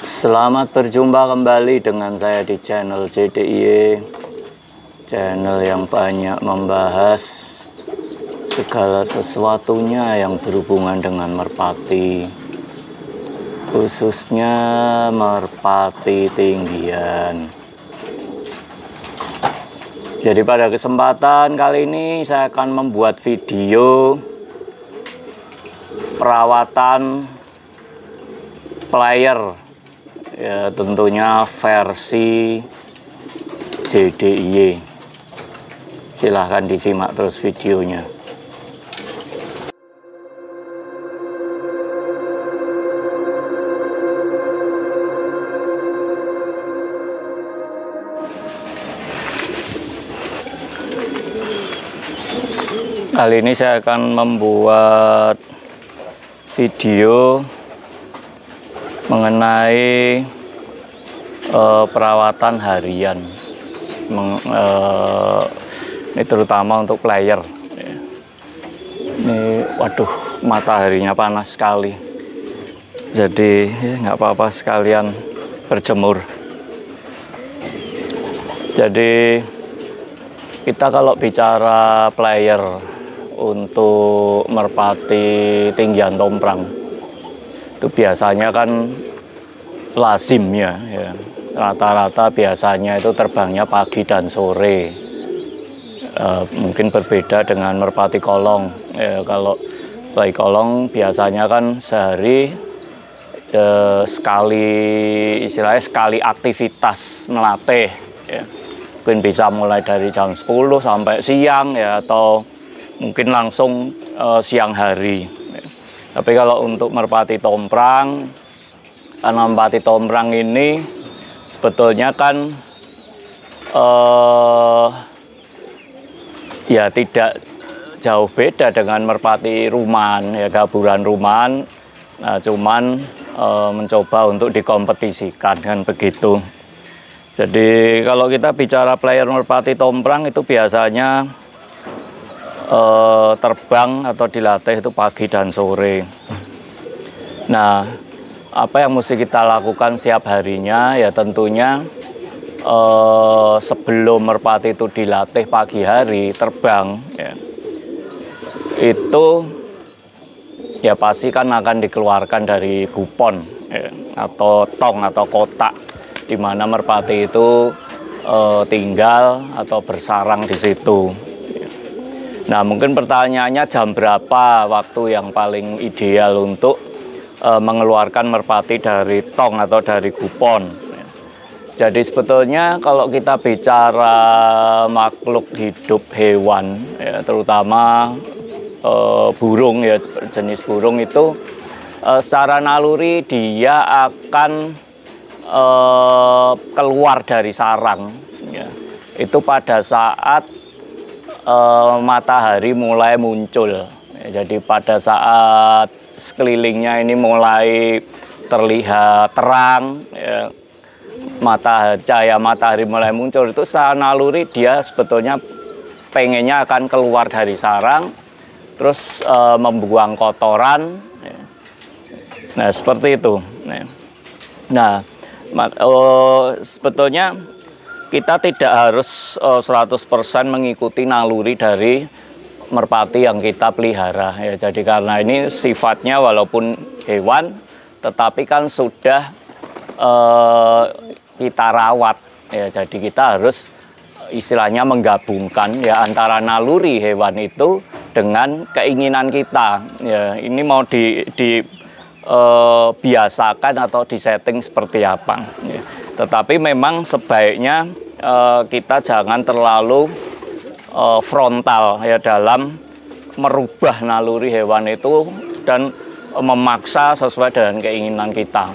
Selamat berjumpa kembali dengan saya di channel JDIY, channel yang banyak membahas segala sesuatunya yang berhubungan dengan merpati, khususnya merpati tinggian. Jadi pada kesempatan kali ini saya akan membuat video perawatan player, ya tentunya versi JDIY. Silahkan disimak terus videonya. Kali ini saya akan membuat video mengenai perawatan harian, ini terutama untuk player. Ini waduh, mataharinya panas sekali, jadi nggak apa-apa sekalian berjemur. Jadi kita kalau bicara player untuk merpati tinggian tomprang, itu biasanya kan lazim ya, rata-rata biasanya itu terbangnya pagi dan sore. Mungkin berbeda dengan merpati kolong. Kalau bayi kolong biasanya kan sehari sekali, istilahnya sekali aktivitas melatih. Mungkin bisa mulai dari jam 10 sampai siang ya, atau mungkin langsung siang hari. Tapi kalau untuk merpati tomprang, karena merpati tomprang ini sebetulnya kan ya tidak jauh beda dengan merpati rumahan, ya gaburan rumahan. Nah, cuman mencoba untuk dikompetisikan kan begitu. Jadi kalau kita bicara player merpati tomprang itu biasanya terbang atau dilatih itu pagi dan sore. Nah, apa yang mesti kita lakukan setiap harinya ya tentunya sebelum merpati itu dilatih pagi hari terbang ya, itu ya pasti kan akan dikeluarkan dari gupon ya, atau tong atau kotak di mana merpati itu tinggal atau bersarang di situ. Nah, mungkin pertanyaannya jam berapa waktu yang paling ideal untuk mengeluarkan merpati dari tong atau dari gupon. Jadi sebetulnya kalau kita bicara makhluk hidup hewan, ya, terutama burung ya, jenis burung itu secara naluri dia akan keluar dari sarang, ya, itu pada saat matahari mulai muncul. Jadi pada saat sekelilingnya ini mulai terlihat terang, ya, cahaya matahari mulai muncul, itu secara naluri dia sebetulnya pengennya akan keluar dari sarang, terus membuang kotoran. Ya. Nah, seperti itu. Nah, sebetulnya kita tidak harus 100% mengikuti naluri dari merpati yang kita pelihara ya. Jadi karena ini sifatnya walaupun hewan, tetapi kan sudah kita rawat ya. Jadi kita harus istilahnya menggabungkan ya antara naluri hewan itu dengan keinginan kita. Ya, ini mau biasakan atau disetting seperti apa. Ya. Tetapi memang sebaiknya kita jangan terlalu frontal ya dalam merubah naluri hewan itu dan memaksa sesuai dengan keinginan kita.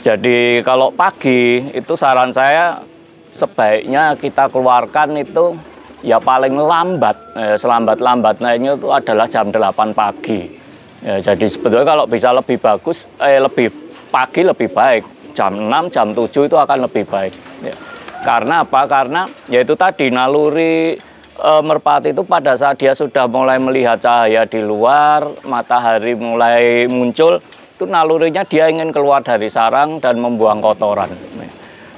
Jadi kalau pagi itu saran saya sebaiknya kita keluarkan itu ya paling lambat, selambat-lambatnya itu adalah jam 8 pagi. Ya, jadi sebetulnya kalau bisa lebih bagus, lebih pagi lebih baik. Jam 6, jam 7 itu akan lebih baik. Ya. Karena apa? Karena yaitu tadi naluri merpati itu pada saat dia sudah mulai melihat cahaya di luar, matahari mulai muncul, itu nalurinya dia ingin keluar dari sarang dan membuang kotoran.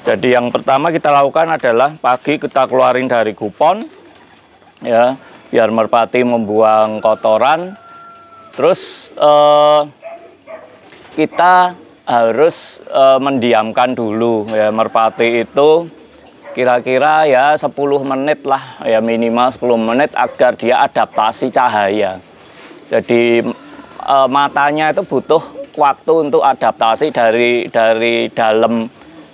Jadi yang pertama kita lakukan adalah pagi kita keluarin dari kupon, ya, biar merpati membuang kotoran. Terus kita harus mendiamkan dulu, ya, merpati itu kira-kira ya 10 menit lah, ya minimal 10 menit agar dia adaptasi cahaya. Jadi matanya itu butuh waktu untuk adaptasi dari dalam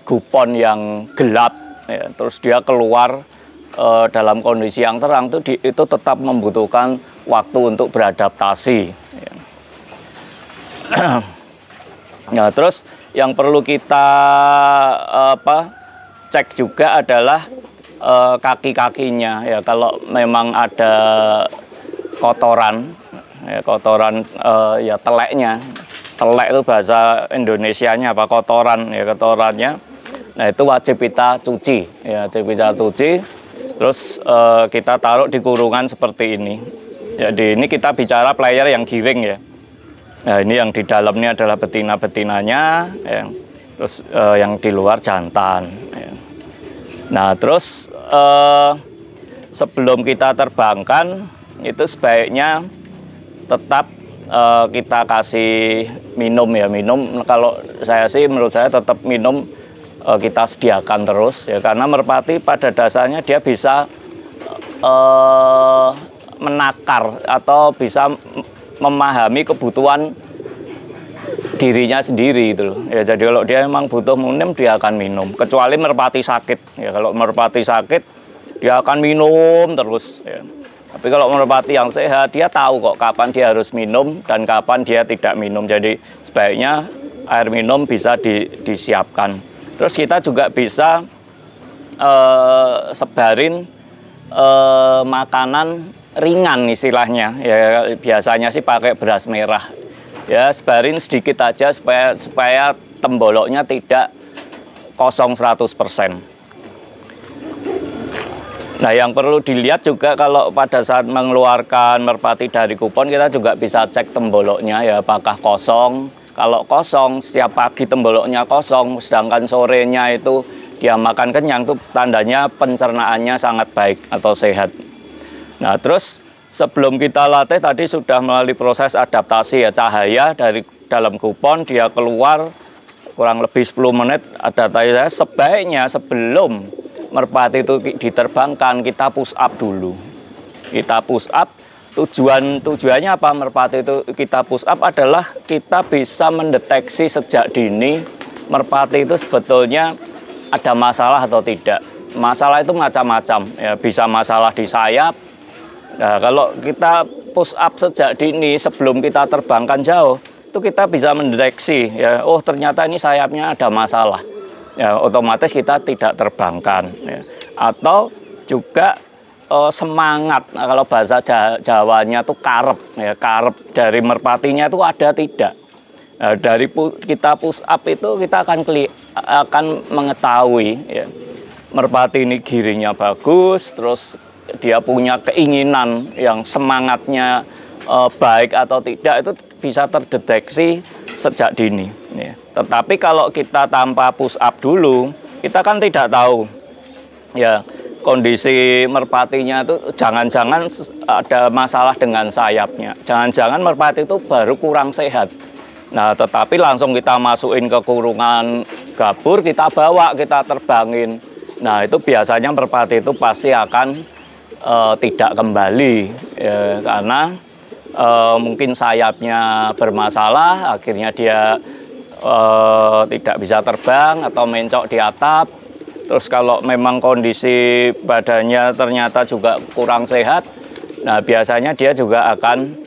kupon yang gelap, ya. Terus dia keluar dalam kondisi yang terang itu tetap membutuhkan waktu untuk beradaptasi, ya. Nah, terus yang perlu kita cek juga adalah kaki-kakinya, ya. Kalau memang ada kotoran, ya, ya teleknya. Telek itu bahasa Indonesianya apa, kotoran, ya, kotorannya. Nah, itu wajib kita cuci, ya, wajib kita cuci. Terus kita taruh di kurungan seperti ini. Jadi ini kita bicara player yang giring, ya. Nah, ini yang di dalamnya adalah betina-betinanya, ya. Terus yang di luar jantan, ya. Nah, terus sebelum kita terbangkan itu sebaiknya tetap kita kasih minum, ya, minum. Kalau saya sih, menurut saya tetap minum kita sediakan terus, ya, karena merpati pada dasarnya dia bisa menakar atau bisa memahami kebutuhan dirinya sendiri itu loh. Ya, jadi kalau dia memang butuh minum, dia akan minum. Kecuali merpati sakit, ya, kalau merpati sakit dia akan minum terus, ya. Tapi kalau merpati yang sehat, dia tahu kok kapan dia harus minum dan kapan dia tidak minum. Jadi sebaiknya air minum bisa disiapkan. Terus kita juga bisa sebarin makanan ringan istilahnya. Ya, biasanya sih pakai beras merah. Ya, sebarin sedikit aja supaya temboloknya tidak kosong 100%. Nah, yang perlu dilihat juga kalau pada saat mengeluarkan merpati dari kupon, kita juga bisa cek temboloknya, ya, apakah kosong. Kalau kosong, setiap pagi temboloknya kosong, sedangkan sorenya itu dia makan kenyang, itu tandanya pencernaannya sangat baik atau sehat. Nah, terus sebelum kita latih tadi sudah melalui proses adaptasi, ya, cahaya dari dalam kupon, dia keluar kurang lebih 10 menit adaptasi. Sebaiknya sebelum merpati itu diterbangkan, kita push up dulu. Kita push up, tujuannya apa merpati itu kita push up adalah kita bisa mendeteksi sejak dini merpati itu sebetulnya ada masalah atau tidak. Masalah itu macam-macam, ya, bisa masalah di sayap. Nah, kalau kita push up sejak dini sebelum kita terbangkan jauh, itu kita bisa mendeteksi, ya, oh ternyata ini sayapnya ada masalah. Ya, otomatis kita tidak terbangkan, ya. Atau juga semangat, nah, kalau bahasa Jawanya tuh karep, ya, karep dari merpatinya itu ada tidak. Nah, dari kita push up itu kita akan mengetahui, ya, merpati ini giringnya bagus, terus dia punya keinginan yang semangatnya baik atau tidak, itu bisa terdeteksi sejak dini, ya. Tetapi kalau kita tanpa push up dulu, kita kan tidak tahu, ya, kondisi merpatinya itu jangan-jangan ada masalah dengan sayapnya. Jangan-jangan merpati itu baru kurang sehat. Nah, tetapi langsung kita masukin ke kurungan gabur, kita bawa, kita terbangin. Nah, itu biasanya merpati itu pasti akan tidak kembali, ya, karena mungkin sayapnya bermasalah, akhirnya dia tidak bisa terbang atau mencok di atap. Terus kalau memang kondisi badannya ternyata juga kurang sehat, nah biasanya dia juga akan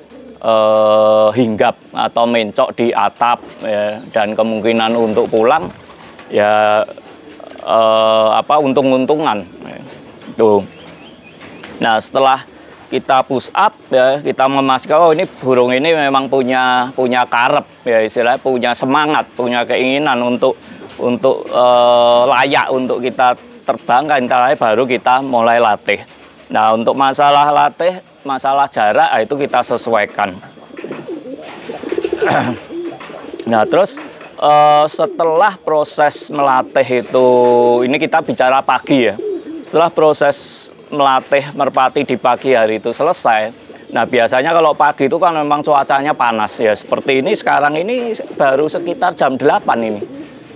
hinggap atau mencok di atap, ya, dan kemungkinan untuk pulang, ya, untung-untungan, ya. Tuh. Nah, setelah kita push up, ya, kita memastikan oh ini burung ini memang punya karep, ya, istilahnya punya semangat, punya keinginan untuk layak untuk kita terbangkan, baru kita mulai latih. Nah, untuk masalah latih, masalah jarak, itu kita sesuaikan. Nah, terus setelah proses melatih itu, ini kita bicara pagi ya. Setelah proses melatih merpati di pagi hari itu selesai, nah biasanya kalau pagi itu kan memang cuacanya panas ya. Seperti ini sekarang ini baru sekitar jam 8 ini.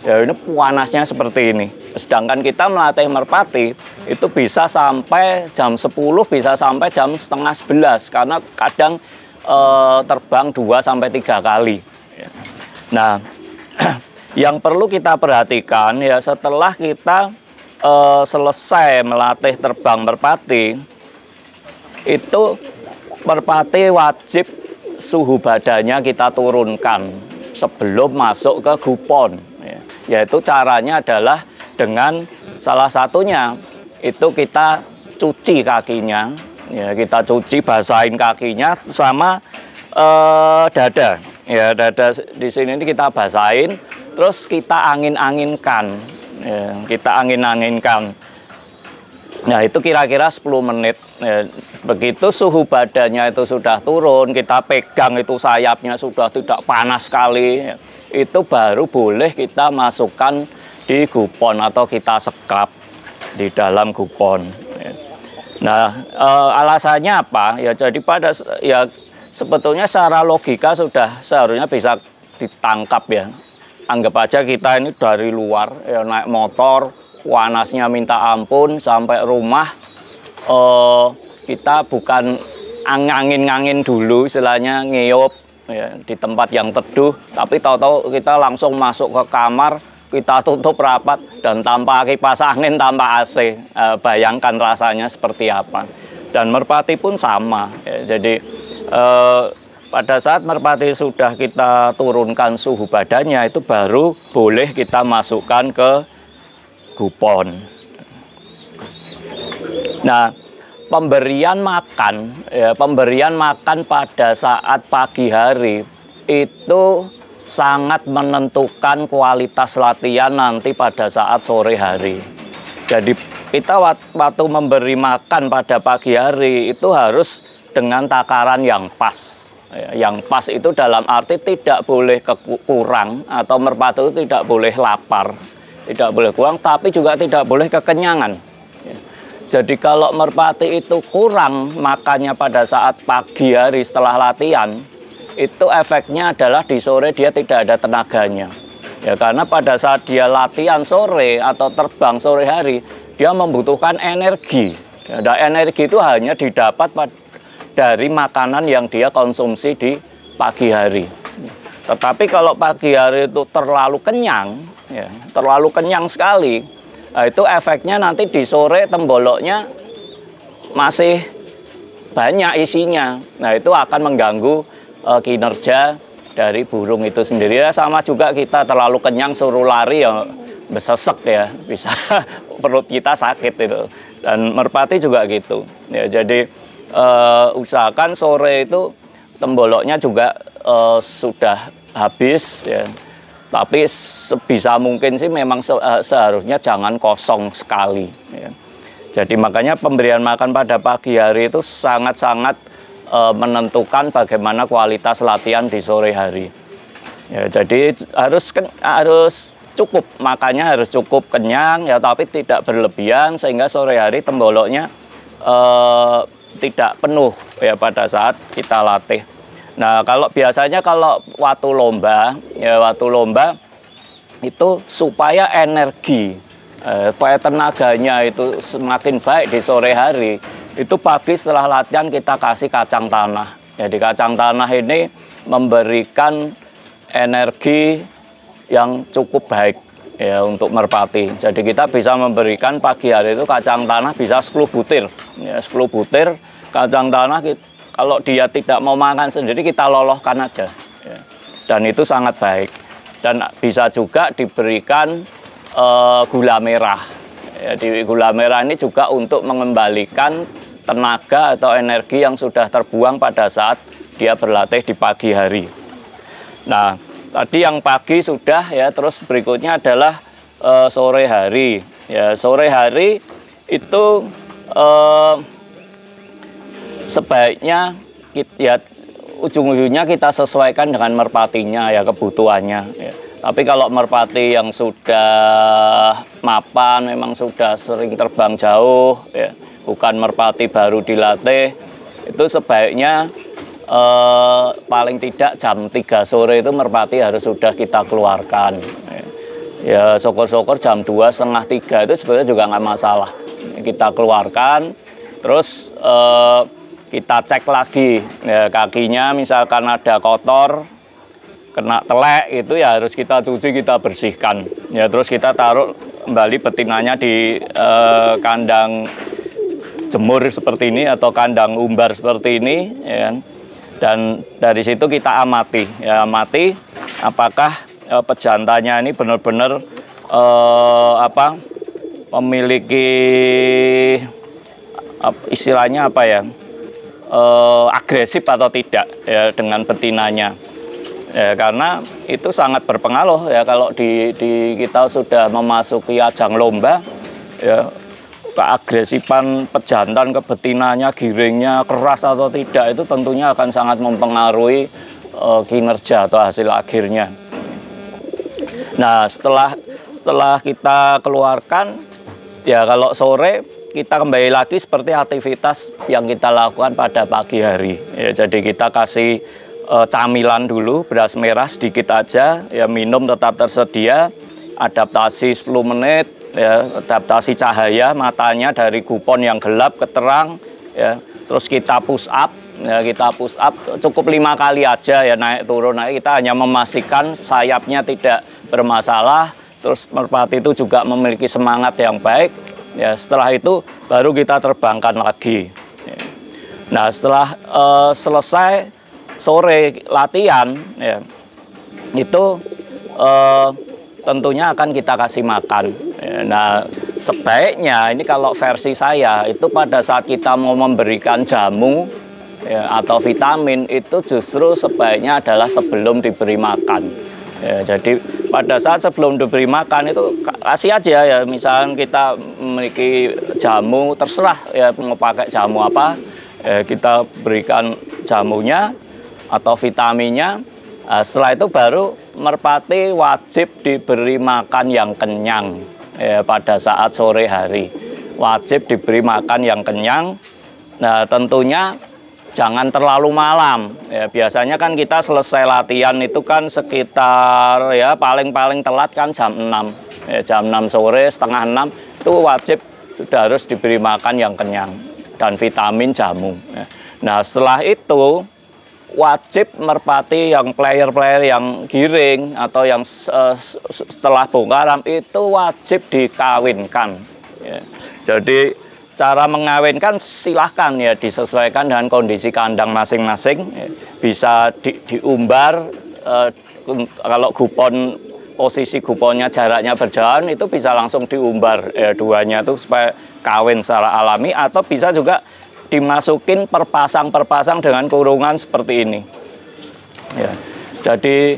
Ya ini panasnya seperti ini. Sedangkan kita melatih merpati itu bisa sampai jam 10, bisa sampai jam setengah 11 karena kadang terbang 2-3 kali. Nah, yang perlu kita perhatikan ya setelah kita selesai melatih terbang merpati, itu merpati wajib suhu badannya kita turunkan sebelum masuk ke gupon. Yaitu caranya adalah dengan salah satunya itu kita cuci kakinya, ya kita cuci basahin kakinya sama dada. Ya dada di sini ini kita basahin, terus kita angin-anginkan. Ya, kita angin-anginkan. Nah itu kira-kira 10 menit. Ya, begitu suhu badannya itu sudah turun, kita pegang itu sayapnya sudah tidak panas sekali, ya, itu baru boleh kita masukkan di gupon atau kita sekap di dalam gupon. Ya. Nah alasannya apa? Ya jadi ya sebetulnya secara logika sudah seharusnya bisa ditangkap ya. Anggap aja kita ini dari luar ya, naik motor, panasnya minta ampun, sampai rumah kita bukan angin-angin dulu istilahnya, ngeyop ya, di tempat yang teduh, tapi tahu-tahu kita langsung masuk ke kamar, kita tutup rapat dan tanpa kipas angin, tanpa AC. Bayangkan rasanya seperti apa. Dan merpati pun sama ya, jadi pada saat merpati sudah kita turunkan suhu badannya, itu baru boleh kita masukkan ke gupon. Nah, pemberian makan pada saat pagi hari itu sangat menentukan kualitas latihan nanti pada saat sore hari. Jadi kita waktu memberi makan pada pagi hari itu harus dengan takaran yang pas. Yang pas itu dalam arti tidak boleh kurang, atau merpati itu tidak boleh lapar, tidak boleh kurang, tapi juga tidak boleh kekenyangan. Jadi kalau merpati itu kurang makannya pada saat pagi hari setelah latihan, itu efeknya adalah di sore dia tidak ada tenaganya. Ya karena pada saat dia latihan sore atau terbang sore hari, dia membutuhkan energi. Dan energi itu hanya didapat dari makanan yang dia konsumsi di pagi hari. Tetapi kalau pagi hari itu terlalu kenyang, ya, terlalu kenyang sekali, nah itu efeknya nanti di sore temboloknya masih banyak isinya. Nah itu akan mengganggu kinerja dari burung itu sendiri. Ya, sama juga kita terlalu kenyang suruh lari ya besesek ya, bisa perut kita sakit itu. Dan merpati juga gitu. Ya, jadi usahakan sore itu temboloknya juga sudah habis ya. Tapi sebisa mungkin sih memang seharusnya jangan kosong sekali ya. Jadi makanya pemberian makan pada pagi hari itu sangat-sangat menentukan bagaimana kualitas latihan di sore hari. Ya, jadi harus cukup, makannya harus cukup kenyang ya, tapi tidak berlebihan sehingga sore hari temboloknya tidak penuh ya pada saat kita latih. Nah, kalau biasanya kalau waktu lomba itu supaya energi, supaya tenaganya itu semakin baik di sore hari, itu pagi setelah latihan kita kasih kacang tanah. Jadi kacang tanah ini memberikan energi yang cukup baik ya untuk merpati. Jadi kita bisa memberikan pagi hari itu kacang tanah bisa 10 butir. Ya, 10 butir kacang tanah, kalau dia tidak mau makan sendiri kita lolohkan aja. Ya. Dan itu sangat baik. Dan bisa juga diberikan gula merah. Ya, gula merah ini juga untuk mengembalikan tenaga atau energi yang sudah terbuang pada saat dia berlatih di pagi hari. Nah, tadi yang pagi sudah ya, terus berikutnya adalah sore hari. Ya, sore hari itu sebaiknya ya ujung-ujungnya kita sesuaikan dengan merpatinya ya, kebutuhannya ya. Tapi kalau merpati yang sudah mapan, memang sudah sering terbang jauh ya, bukan merpati baru dilatih, itu sebaiknya paling tidak jam 3 sore itu merpati harus sudah kita keluarkan ya. Syukur-syukur jam 2, setengah 3 itu sebenarnya juga nggak masalah, kita keluarkan. Terus kita cek lagi ya, kakinya misalkan ada kotor, kena telek, itu ya harus kita cuci, kita bersihkan ya. Terus kita taruh kembali betinanya di kandang jemur seperti ini atau kandang umbar seperti ini ya. Dan dari situ kita amati ya, amati apakah pejantannya ini benar-benar memiliki istilahnya apa ya, agresif atau tidak ya dengan betinanya ya, karena itu sangat berpengaruh ya. Kalau di kita sudah memasuki ajang lomba ya, keagresifan pejantan ke betinanya, giringnya keras atau tidak, itu tentunya akan sangat mempengaruhi kinerja atau hasil akhirnya. Nah, setelah kita keluarkan ya, kalau sore kita kembali lagi seperti aktivitas yang kita lakukan pada pagi hari ya. Jadi kita kasih camilan dulu, beras merah sedikit aja ya, minum tetap tersedia, adaptasi 10 menit ya, adaptasi cahaya matanya dari gupon yang gelap ke terang ya. Terus kita push up ya, kita push up cukup 5 kali aja ya, naik turun. Nah, kita hanya memastikan sayapnya tidak bermasalah, terus merpati itu juga memiliki semangat yang baik ya. Setelah itu baru kita terbangkan lagi ya. Nah, setelah selesai sore latihan ya, itu tentunya akan kita kasih makan ya. Nah, sebaiknya ini kalau versi saya itu pada saat kita mau memberikan jamu ya, atau vitamin, itu justru sebaiknya adalah sebelum diberi makan ya. Jadi pada saat sebelum diberi makan itu kasih aja ya, misalnya kita memiliki jamu, terserah ya mau pakai jamu apa ya, kita berikan jamunya atau vitaminnya. Nah, setelah itu baru merpati wajib diberi makan yang kenyang ya, pada saat sore hari wajib diberi makan yang kenyang. Nah, tentunya jangan terlalu malam ya. Biasanya kan kita selesai latihan itu kan sekitar ya paling telat kan jam 6 ya, jam 6 sore, setengah 6 itu wajib sudah harus diberi makan yang kenyang dan vitamin jamu ya. Nah, setelah itu wajib merpati yang player yang giring atau yang setelah bongkaran itu wajib dikawinkan ya. Jadi cara mengawinkan silahkan ya, disesuaikan dengan kondisi kandang masing-masing ya. Bisa diumbar kalau gupon, posisi guponnya jaraknya berjauhan, itu bisa langsung diumbar ya, duanya itu supaya kawin secara alami, atau bisa juga dimasukin perpasang dengan kurungan seperti ini ya. Jadi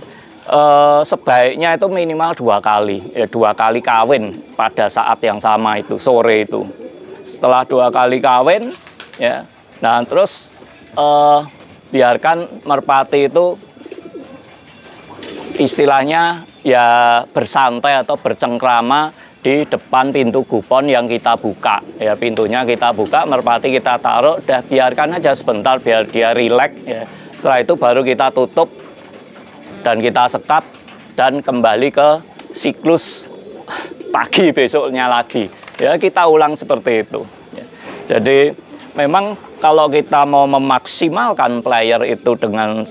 sebaiknya itu minimal 2 kali ya, 2 kali kawin pada saat yang sama itu, sore itu. Setelah 2 kali kawin ya, nah terus biarkan merpati itu istilahnya ya bersantai atau bercengkrama di depan pintu gupon yang kita buka ya. Pintunya kita buka, merpati kita taruh, dah biarkan aja sebentar biar dia rileks ya. Setelah itu baru kita tutup dan kita sekap dan kembali ke siklus pagi besoknya lagi ya, kita ulang seperti itu ya. Jadi memang kalau kita mau memaksimalkan player itu dengan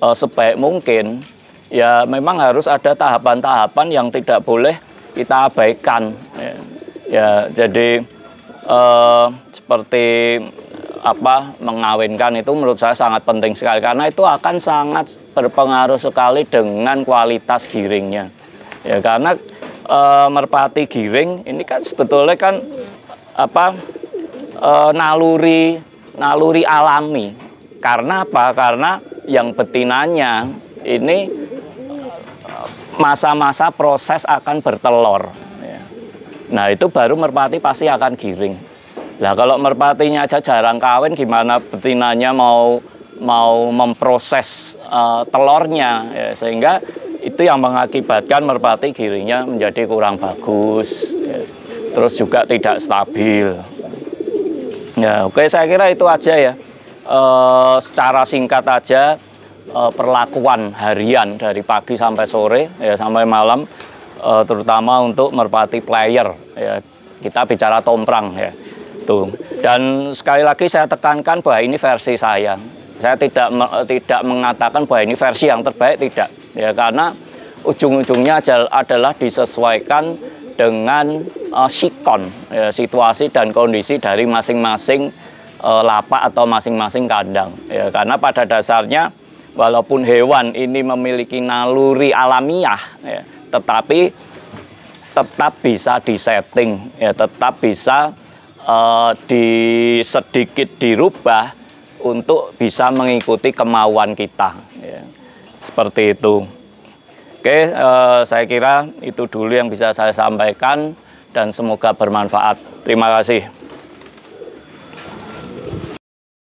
sebaik mungkin ya, memang harus ada tahapan-tahapan yang tidak boleh kita abaikan ya. Ya, jadi seperti mengawinkan itu menurut saya sangat penting sekali, karena itu akan sangat berpengaruh sekali dengan kualitas giringnya ya. Karena merpati giring ini kan sebetulnya kan naluri alami. Karena apa? Karena yang betinanya ini masa-masa proses akan bertelur ya. Nah, itu baru merpati pasti akan giring. Nah, kalau merpatinya aja jarang kawin, gimana betinanya mau mau memproses telurnya, ya, sehingga itu yang mengakibatkan merpati girinya menjadi kurang bagus, ya. Terus juga tidak stabil. Ya, oke, saya kira itu aja ya. Secara singkat aja perlakuan harian dari pagi sampai sore, ya, sampai malam, terutama untuk merpati player, ya. Kita bicara tomprang, ya. Tuh. Dan sekali lagi saya tekankan bahwa ini versi saya. Saya tidak mengatakan bahwa ini versi yang terbaik, tidak. Ya, karena ujung-ujungnya adalah disesuaikan dengan sikon, ya, situasi dan kondisi dari masing-masing lapak atau masing-masing kandang. Ya, karena pada dasarnya walaupun hewan ini memiliki naluri alamiah, ya, tetapi tetap bisa disetting, ya, tetap bisa sedikit dirubah untuk bisa mengikuti kemauan kita, ya. Seperti itu. Oke, saya kira itu dulu yang bisa saya sampaikan dan semoga bermanfaat. Terima kasih.